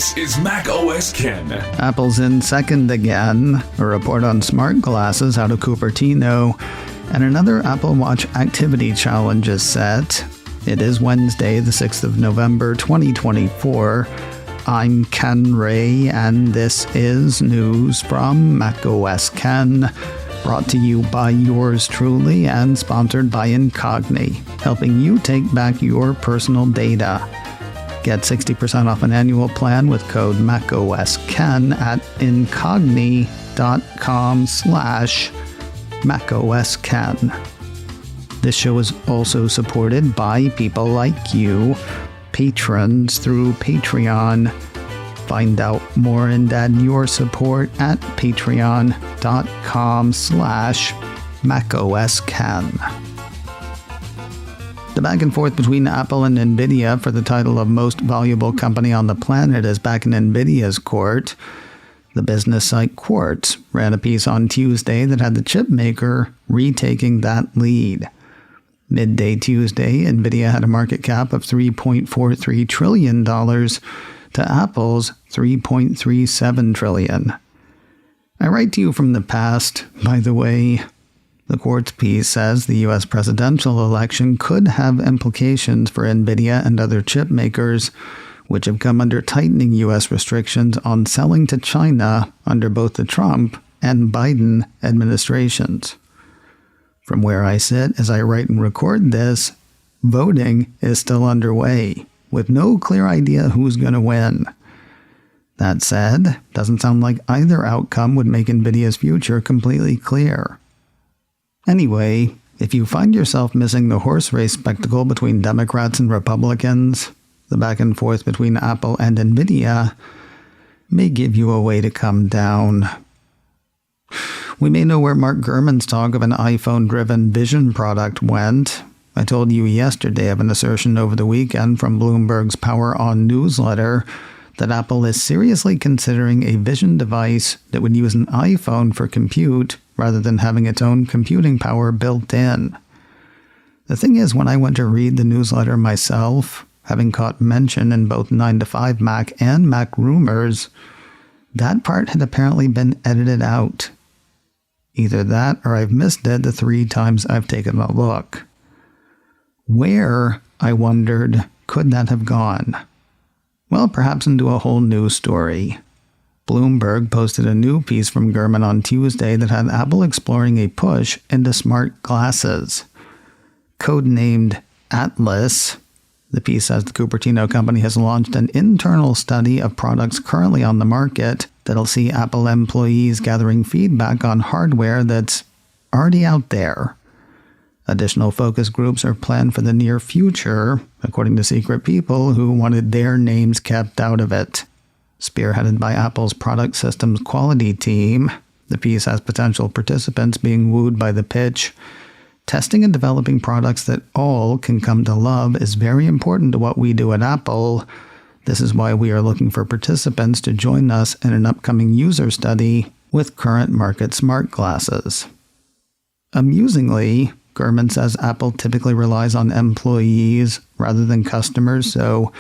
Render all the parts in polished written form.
This is Mac OS Ken. Apple's in second again. A report on smart glasses out of Cupertino. And another Apple Watch activity challenge is set. It is Wednesday, the 6th of November, 2024. I'm Ken Ray, and this is news from Mac OS Ken. Brought to you by yours truly and sponsored by Incogni, helping you take back your personal data. Get 60% off an annual plan with code MacOSKen at incogni.com/MacOSKen. This show is also supported by people like you, patrons through Patreon. Find out more and add your support at patreon.com/MacOSKen. The back and forth between Apple and Nvidia for the title of most valuable company on the planet is back in Nvidia's court. The business site Quartz ran a piece on Tuesday that had the chip maker retaking that lead. Midday Tuesday, Nvidia had a market cap of $3.43 trillion to Apple's $3.37 trillion. I write to you from the past, by the way. The Quartz piece says the U.S. presidential election could have implications for Nvidia and other chip makers, which have come under tightening U.S. restrictions on selling to China under both the Trump and Biden administrations. From where I sit as I write and record this, voting is still underway, with no clear idea who's going to win. That said, doesn't sound like either outcome would make Nvidia's future completely clear. Anyway, if you find yourself missing the horse race spectacle between Democrats and Republicans, the back and forth between Apple and Nvidia may give you a way to come down. We may know where Mark Gurman's talk of an iPhone-driven vision product went. I told you yesterday of an assertion over the weekend from Bloomberg's Power On newsletter that Apple is seriously considering a vision device that would use an iPhone for compute rather than having its own computing power built in. The thing is, when I went to read the newsletter myself, having caught mention in both 9to5Mac and Mac Rumors, that part had apparently been edited out. Either that or I've missed it the 3 times I've taken a look. Where, I wondered, could that have gone? Well, perhaps into a whole news story. Bloomberg posted a new piece from Gurman on Tuesday that had Apple exploring a push into smart glasses. Codenamed Atlas, the piece says the Cupertino company has launched an internal study of products currently on the market that'll see Apple employees gathering feedback on hardware that's already out there. Additional focus groups are planned for the near future, according to secret people who wanted their names kept out of it. Spearheaded by Apple's product systems quality team, the piece has potential participants being wooed by the pitch. Testing and developing products that all can come to love is very important to what we do at Apple. This is why we are looking for participants to join us in an upcoming user study with current market smart glasses. Amusingly, Gurman says Apple typically relies on employees rather than customers, so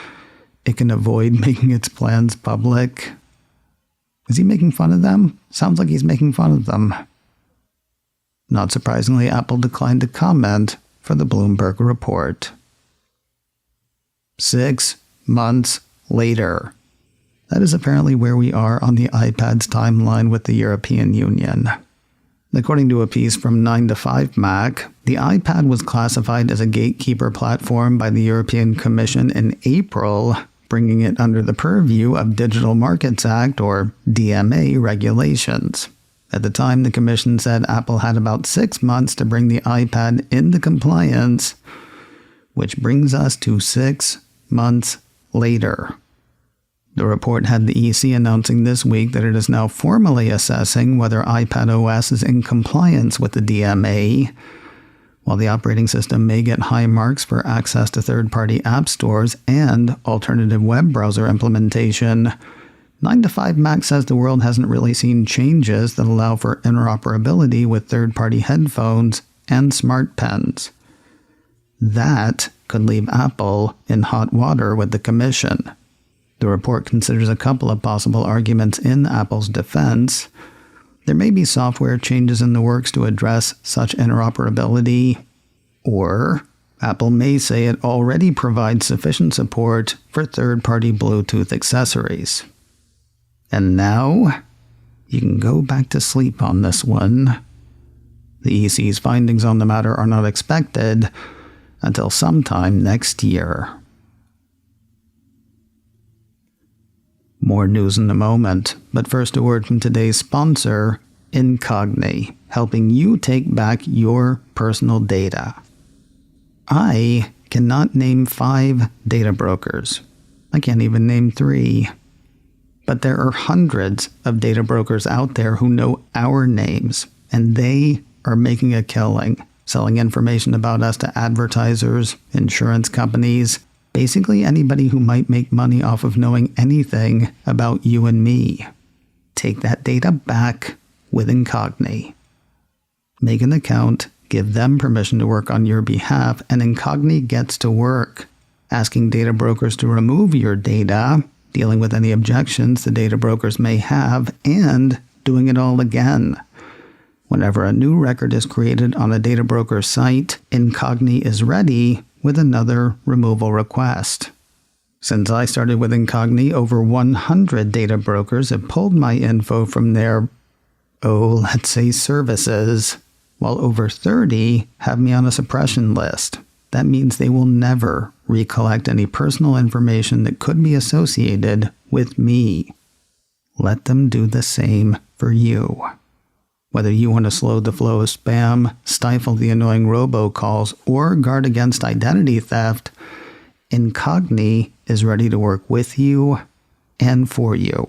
it can avoid making its plans public. Is he making fun of them? Sounds like he's making fun of them. Not surprisingly, Apple declined to comment for the Bloomberg report. 6 months later. That is apparently where we are on the iPad's timeline with the European Union. According to a piece from 9to5Mac, the iPad was classified as a gatekeeper platform by the European Commission in April, bringing it under the purview of Digital Markets Act, or DMA, regulations. At the time, the Commission said Apple had about 6 months to bring the iPad into compliance, which brings us to 6 months later. The report had the EC announcing this week that it is now formally assessing whether iPadOS is in compliance with the DMA. While the operating system may get high marks for access to third-party app stores and alternative web browser implementation, 9to5Mac says the world hasn't really seen changes that allow for interoperability with third-party headphones and smart pens. That could leave Apple in hot water with the Commission. The report considers a couple of possible arguments in Apple's defense. There may be software changes in the works to address such interoperability, or Apple may say it already provides sufficient support for third-party Bluetooth accessories. And now, you can go back to sleep on this one. The EC's findings on the matter are not expected until sometime next year. More news in a moment, but first a word from today's sponsor, Incogni, helping you take back your personal data. I cannot name 5 data brokers. I can't even name 3. But there are hundreds of data brokers out there who know our names, and they are making a killing, selling information about us to advertisers, insurance companies, basically anybody who might make money off of knowing anything about you and me. Take that data back with Incogni. Make an account, give them permission to work on your behalf, and Incogni gets to work, asking data brokers to remove your data, dealing with any objections the data brokers may have, and doing it all again. Whenever a new record is created on a data broker site, Incogni is ready with another removal request. Since I started with Incogni, over 100 data brokers have pulled my info from their, let's say services, while over 30 have me on a suppression list. That means they will never recollect any personal information that could be associated with me. Let them do the same for you. Whether you want to slow the flow of spam, stifle the annoying robocalls, or guard against identity theft, Incogni is ready to work with you and for you.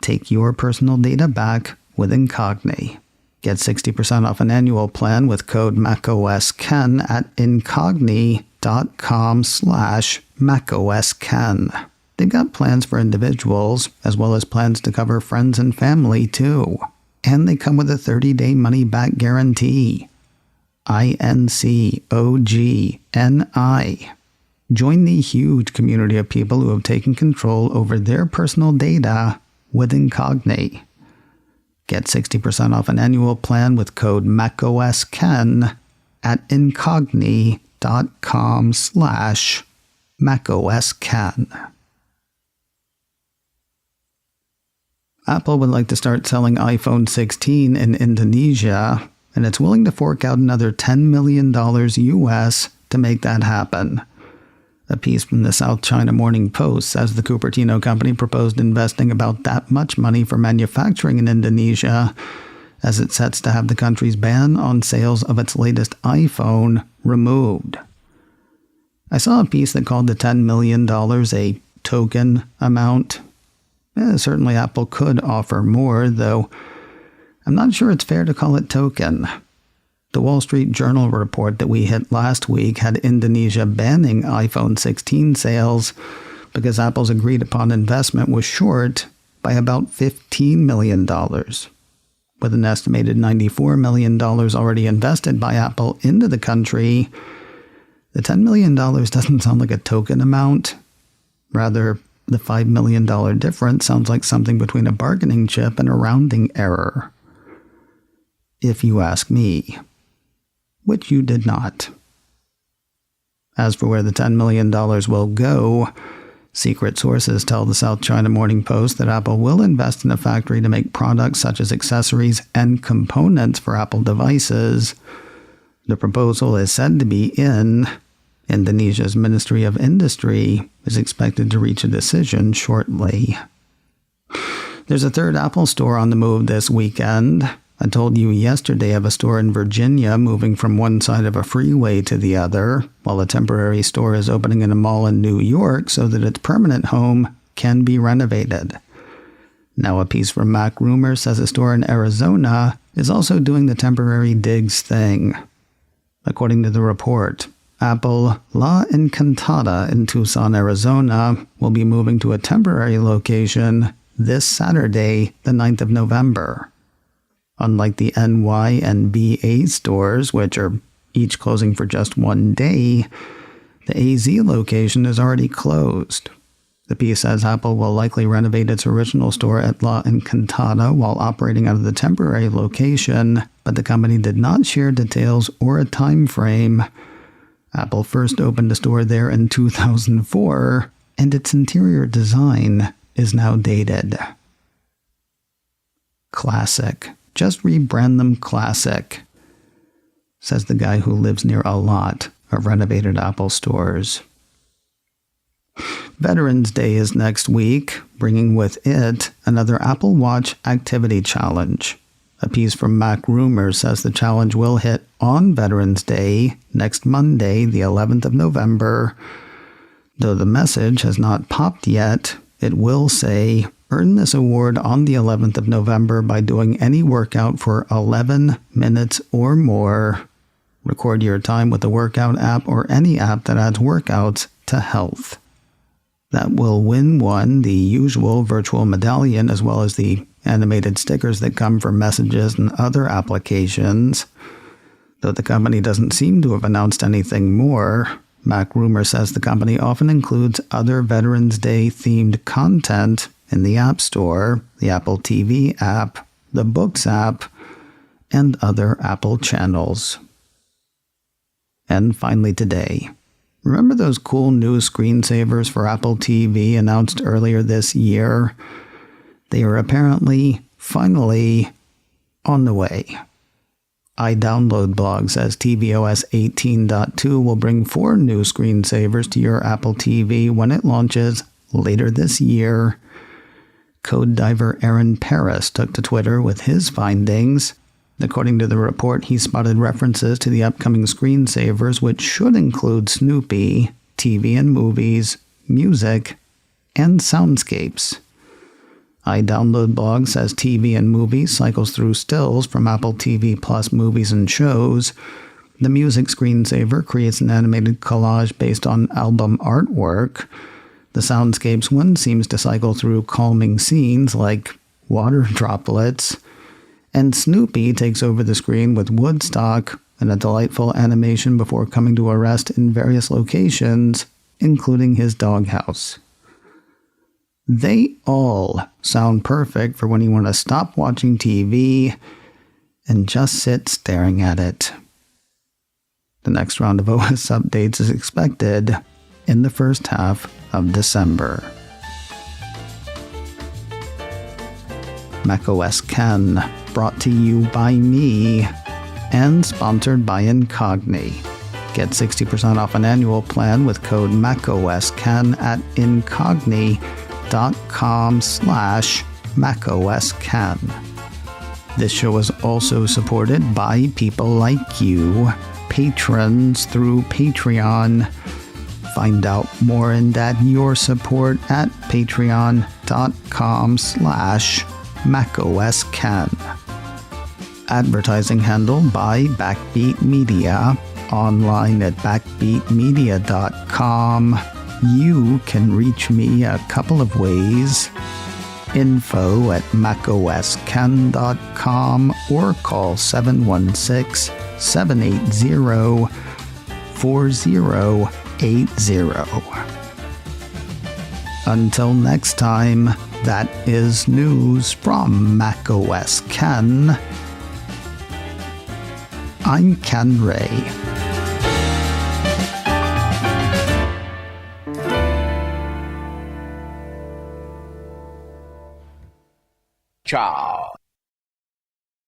Take your personal data back with Incogni. Get 60% off an annual plan with code MacOSKen at incogni.com/MacOSKen. They've got plans for individuals, as well as plans to cover friends and family, too. And they come with a 30-day money-back guarantee. INCOGNI. Join the huge community of people who have taken control over their personal data with Incogni. Get 60% off an annual plan with code MacOSKen at incogni.com/MacOSKen. Apple would like to start selling iPhone 16 in Indonesia, and it's willing to fork out another $10 million US to make that happen. A piece from the South China Morning Post says the Cupertino company proposed investing about that much money for manufacturing in Indonesia, as it sets to have the country's ban on sales of its latest iPhone removed. I saw a piece that called the $10 million a token amount. Certainly Apple could offer more, though I'm not sure it's fair to call it token. The Wall Street Journal report that we hit last week had Indonesia banning iPhone 16 sales because Apple's agreed-upon investment was short by about $15 million. With an estimated $94 million already invested by Apple into the country, the $10 million doesn't sound like a token amount. Rather, the $5 million difference sounds like something between a bargaining chip and a rounding error. If you ask me. Which you did not. As for where the $10 million will go, secret sources tell the South China Morning Post that Apple will invest in a factory to make products such as accessories and components for Apple devices. The proposal is said to be in. Indonesia's Ministry of Industry is expected to reach a decision shortly. There's a third Apple store on the move this weekend. I told you yesterday of a store in Virginia moving from one side of a freeway to the other, while a temporary store is opening in a mall in New York so that its permanent home can be renovated. Now a piece from Mac Rumors says a store in Arizona is also doing the temporary digs thing. According to the report, Apple La Encantada in Tucson, Arizona will be moving to a temporary location this Saturday, the 9th of November. Unlike the NY and BA stores, which are each closing for just one day, the AZ location is already closed. The piece says Apple will likely renovate its original store at La Encantada while operating out of the temporary location, but the company did not share details or a time frame. Apple first opened a store there in 2004, and its interior design is now dated. Classic. Just rebrand them Classic, says the guy who lives near a lot of renovated Apple stores. Veterans Day is next week, bringing with it another Apple Watch activity challenge. A piece from Mac Rumors says the challenge will hit on Veterans Day, next Monday, the 11th of November. Though the message has not popped yet, it will say, earn this award on the 11th of November by doing any workout for 11 minutes or more. Record your time with the workout app or any app that adds workouts to health. That will win one the usual virtual medallion as well as the animated stickers that come from messages and other applications. Though the company doesn't seem to have announced anything more, Mac Rumor says the company often includes other Veterans Day themed content in the App Store, the Apple TV app, the Books app, and other Apple channels. And finally today, remember those cool new screensavers for Apple TV announced earlier this year? They are apparently, finally, on the way. iDownload blog says tvOS 18.2 will bring 4 new screensavers to your Apple TV when it launches later this year. Code diver Aaron Paris took to Twitter with his findings. According to the report, he spotted references to the upcoming screensavers, which should include Snoopy, TV and movies, music, and soundscapes. iDownload blog says TV and movies cycles through stills from Apple TV Plus movies and shows. The music screensaver creates an animated collage based on album artwork. The soundscapes one seems to cycle through calming scenes like water droplets. And Snoopy takes over the screen with Woodstock and a delightful animation before coming to a rest in various locations, including his doghouse. They all sound perfect for when you want to stop watching TV and just sit staring at it. The next round of OS updates is expected in the first half of December. macOS Ken, brought to you by me and sponsored by Incogni. Get 60% off an annual plan with code macOSKen at incogni.com/macOSKen. This show is also supported by people like you, patrons through Patreon. Find out more and add your support at patreon.com/macOSKen. Advertising handle by Backbeat Media. Online at backbeatmedia.com. You can reach me a couple of ways. Info at macosken.com or call 716-780-4080. Until next time, that is news from macOS Ken. I'm Ken Ray. Ciao.